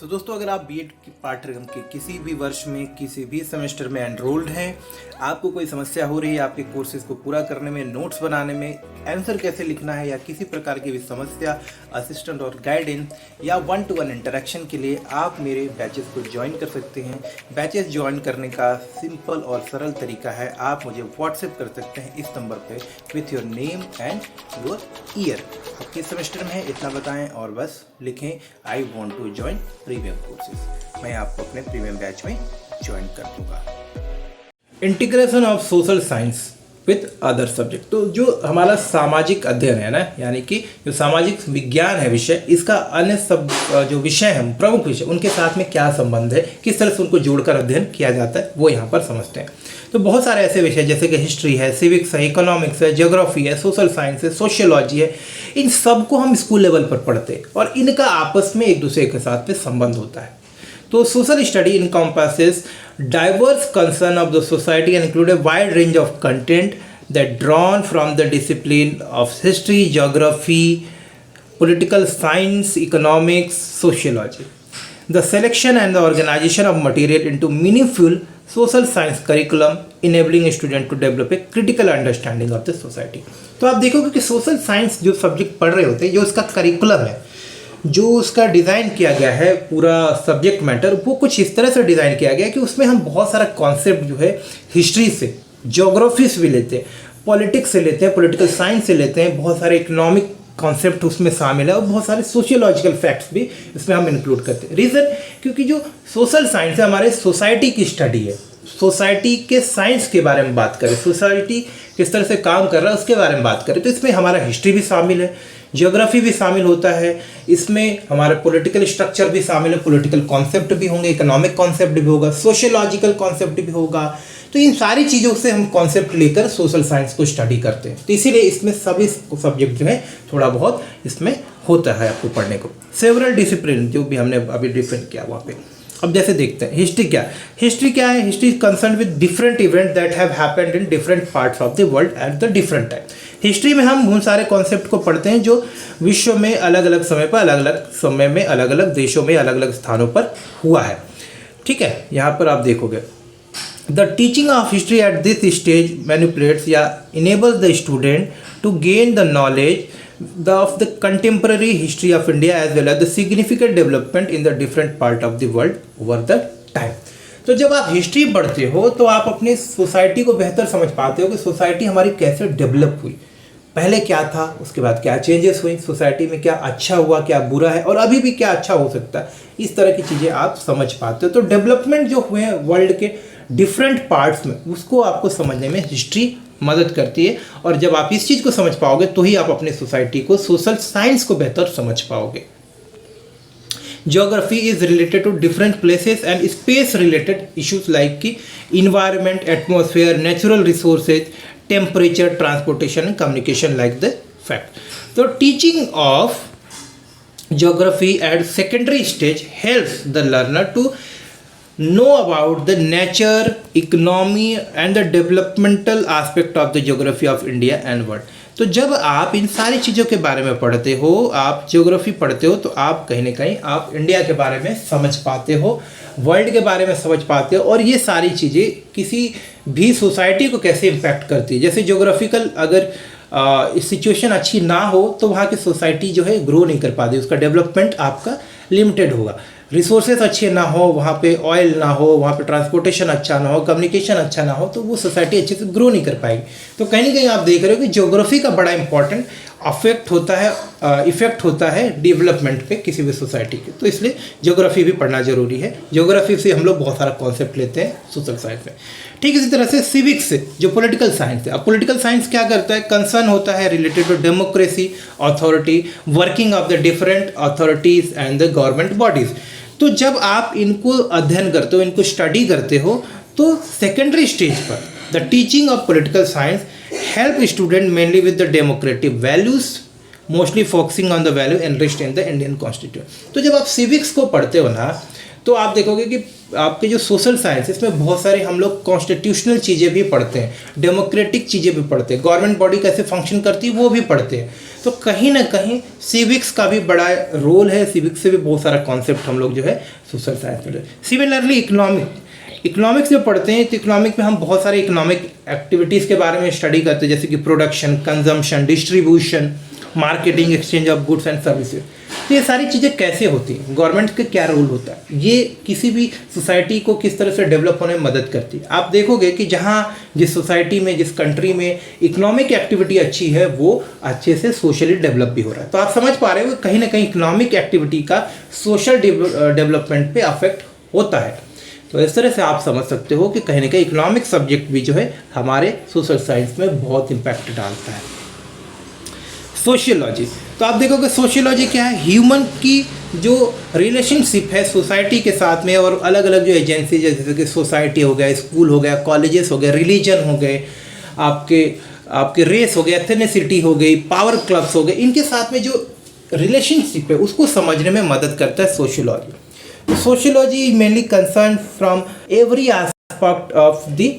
तो दोस्तों, अगर आप बीएड पाठ्यक्रम के किसी भी वर्ष में किसी भी सेमेस्टर में एनरोल्ड हैं, आपको कोई समस्या हो रही है आपके कोर्सेज को पूरा करने में, नोट्स बनाने में, आंसर कैसे लिखना है या किसी प्रकार की भी समस्या, असिस्टेंट और गाइडेंस या 1-to-1 इंटरेक्शन के लिए आप मेरे बैचेस को ज्वाइन कर सकते हैं। बैचेस ज्वाइन करने का सिंपल और सरल तरीका है, आप मुझे व्हाट्सएप कर सकते हैं इस नंबर पे with your name and your year. आप किस सेमेस्टर में है इतना बताएं और बस लिखें I want to join premium courses. मैं आपको अपने प्रीमियम बैच में ज्वाइन कर दूंगा। Integration of social science with other subject, तो जो हमारा सामाजिक अध्ययन है ना, यानी कि जो सामाजिक विज्ञान है विषय, इसका अन्य सब जो विषय है, प्रमुख विषय, उनके साथ में क्या संबंध है, किस तरह से उनको जोड़कर अध्ययन किया जाता है, वो यहाँ पर समझते हैं। तो बहुत सारे ऐसे विषय जैसे कि हिस्ट्री है, सिविक्स है, इकोनॉमिक्स है, ज्योग्राफी है, सोशल साइंस है, सोशियोलॉजी है, इन सब को हम स्कूल लेवल पर पढ़ते हैं और इनका आपस में एक दूसरे के साथ में संबंध होता है। तो social study encompasses diverse concern of the society and include a wide range of content that drawn from the discipline of history, geography, political science, economics, sociology. The selection and the organization of material into meaningful social science curriculum enabling a student to develop a critical understanding of the society. तो आप देखोगे कि social science जो subject पढ़ रहे होते हैं, जो उसका करिकुलम है, जो उसका डिज़ाइन किया गया है, पूरा सब्जेक्ट मैटर, वो कुछ इस तरह से डिज़ाइन किया गया है कि उसमें हम बहुत सारा कॉन्सेप्ट जो है हिस्ट्री से, ज्योग्राफी से भी लेते हैं, पॉलिटिक्स से लेते हैं, पॉलिटिकल साइंस से लेते हैं, बहुत सारे इकोनॉमिक कॉन्सेप्ट उसमें शामिल है और बहुत सारे सोशियोलॉजिकल फैक्ट्स भी इसमें हम इंक्लूड करते हैं। रीज़न, क्योंकि जो सोशल साइंस है हमारे सोसाइटी की स्टडी है, सोसाइटी के साइंस के बारे में बात करें, सोसाइटी किस तरह से काम कर रहा है उसके बारे में बात करें, तो इसमें हमारा हिस्ट्री भी शामिल है, ज्योग्राफी भी शामिल होता है, इसमें हमारा पॉलिटिकल स्ट्रक्चर भी शामिल है, पॉलिटिकल कॉन्सेप्ट भी होंगे, इकोनॉमिक कॉन्सेप्ट भी होगा, सोशियोलॉजिकल कॉन्सेप्ट भी होगा। तो इन सारी चीज़ों से हम कॉन्सेप्ट लेकर सोशल साइंस को स्टडी करते हैं। तो इसीलिए इसमें सभी सब्जेक्ट जो है थोड़ा बहुत इसमें होता है आपको पढ़ने को। सेवरल डिसिप्लिन जो भी हमने अभी डिफाइन किया वहाँ पे। अब जैसे देखते हैं हिस्ट्री क्या है। हिस्ट्री क्या है? History is concern with different event that have happened in different parts of the world at the different time. History में हम उन सारे कॉन्सेप्ट को पढ़ते हैं जो विश्व में अलग अलग समय पर, अलग अलग समय में, अलग अलग देशों में, अलग अलग स्थानों पर हुआ है। ठीक है, यहाँ पर आप देखोगे the teaching of history at this stage manipulates या enables the student to gain the knowledge of the contemporary history of India as well as the significant development in the different part of the world over the time. तो जब आप history पढ़ते हो तो आप अपनी society को बेहतर समझ पाते हो कि सोसाइटी हमारी कैसे डेवलप हुई, पहले क्या था, उसके बाद क्या चेंजेस हुई, सोसाइटी में क्या अच्छा हुआ, क्या बुरा है और अभी भी क्या अच्छा हो सकता है, इस तरह की चीज़ें आप समझ पाते हो। तो डेवलपमेंट जो हुए हैं वर्ल्ड के डिफरेंट पार्ट्स में, उसको आपको समझने में हिस्ट्री मदद करती है और जब आप इस चीज़ को समझ पाओगे तो ही आप अपने सोसाइटी को, सोशल साइंस को बेहतर समझ पाओगे। Geography is related to different places and space related issues like कि environment, atmosphere, natural resources, temperature, transportation and communication like the fact. So teaching of geography at secondary stage helps the learner to know about the nature, economy and the developmental aspect of the geography of India and world. तो जब आप इन सारी चीज़ों के बारे में पढ़ते हो, आप ज्योग्राफी पढ़ते हो, तो आप कहीं ना कहीं आप इंडिया के बारे में समझ पाते हो, वर्ल्ड के बारे में समझ पाते हो और ये सारी चीज़ें किसी भी सोसाइटी को कैसे इम्पैक्ट करती है। जैसे ज्योग्राफिकल अगर सिचुएशन अच्छी ना हो तो वहाँ की सोसाइटी जो है ग्रो नहीं कर पाती, उसका डेवलपमेंट आपका लिमिटेड होगा। रिसोर्सेज अच्छे ना हो, वहाँ पे ऑयल ना हो, वहाँ पे ट्रांसपोर्टेशन अच्छा ना हो, कम्युनिकेशन अच्छा ना हो, तो वो सोसाइटी अच्छे से ग्रो नहीं कर पाएगी। तो कहीं ना कहीं आप देख रहे हो कि ज्योग्राफी का बड़ा इंपॉर्टेंट इफेक्ट होता है डेवलपमेंट पे किसी भी सोसाइटी के। तो इसलिए ज्योग्राफी भी पढ़ना जरूरी है। ज्योग्राफी से हम लोग बहुत सारा कॉन्सेप्ट लेते हैं सोशल साइंस में। ठीक इसी तरह से सिविक्स से जो पॉलिटिकल साइंस है, अब पॉलिटिकल साइंस क्या करता है, कंसर्न होता है related to democracy, authority, working of the different authorities and the government bodies. तो जब आप इनको अध्ययन करते हो, इनको स्टडी करते हो, तो सेकेंडरी स्टेज पर the teaching of political science help student mainly with the democratic values, mostly focusing on the value enriched in the Indian constitution. तो जब आप सिविक्स को पढ़ते हो ना, तो आप देखोगे कि आपके जो सोशल साइंस इसमें बहुत सारे हम लोग कॉन्स्टिट्यूशनल चीज़ें भी पढ़ते हैं, डेमोक्रेटिक चीज़ें भी पढ़ते हैं, गवर्नमेंट बॉडी कैसे फंक्शन करती है वो भी पढ़ते हैं। तो कहीं ना कहीं सिविक्स का भी बड़ा रोल है, सिविक्स से भी बहुत सारा कॉन्सेप्ट हम लोग जो है सोशल साइंस में। सिमिलरली इकोनॉमिक्स जो पढ़ते हैं तो इकोनॉमिक में हम बहुत सारे इकोनॉमिक एक्टिविटीज़ के बारे में स्टडी करते हैं, जैसे कि production, consumption, distribution, marketing, exchange of goods and services. तो ये सारी चीज़ें कैसे होती हैं, गवर्नमेंट का क्या रोल होता है, ये किसी भी सोसाइटी को किस तरह से डेवलप होने में मदद करती है। आप देखोगे कि जहाँ जिस सोसाइटी में, जिस कंट्री में इकोनॉमिक एक्टिविटी अच्छी है वो अच्छे से सोशली डेवलप भी हो रहा है। तो आप समझ पा रहे हो कहीं ना कहीं इकोनॉमिक एक्टिविटी का सोशल डेवलपमेंट पे अफेक्ट होता है। तो इस तरह से आप समझ सकते हो कि कहीं ना कहीं इकोनॉमिक सब्जेक्ट भी जो है हमारे सोशल साइंस में बहुत इम्पैक्ट डालता है। सोशियोलॉजी, तो आप देखोगे सोशियोलॉजी क्या है, ह्यूमन की जो रिलेशनशिप है सोसाइटी के साथ में और अलग अलग जो एजेंसी जैसे कि सोसाइटी हो गया, स्कूल हो गया, कॉलेजेस हो गए, रिलीजन हो गए, आपके रेस हो गया, एथनिसिटी हो गई, पावर क्लब्स हो गए, इनके साथ में जो रिलेशनशिप है उसको समझने में मदद करता है sociology. Sociology mainly concern from every aspect of the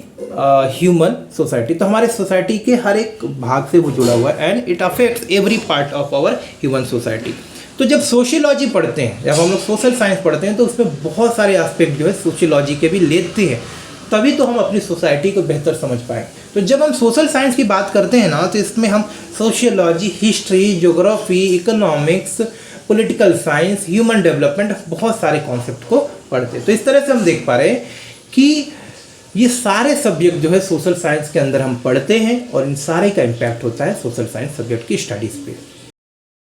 human society. तो हमारे सोसाइटी के हर एक भाग से वो जुड़ा हुआ है and it affects every part of our human society. तो जब सोशियोलॉजी पढ़ते हैं, जब हम लोग सोशल साइंस पढ़ते हैं तो उसमें बहुत सारे एस्पेक्ट जो है सोशियोलॉजी के भी लेते हैं, तभी तो हम अपनी सोसाइटी को बेहतर समझ पाएँ। तो जब हम सोशल साइंस की बात करते हैं ना, तो इसमें हम sociology, history, geography, economics, political science, human development, बहुत सारे कॉन्सेप्ट को पढ़ते हैं। तो इस तरह से हम देख पा रहे हैं कि ये सारे सब्जेक्ट जो है सोशल साइंस के अंदर हम पढ़ते हैं और इन सारे का इम्पैक्ट होता है सोशल साइंस सब्जेक्ट की स्टडीज़ पे।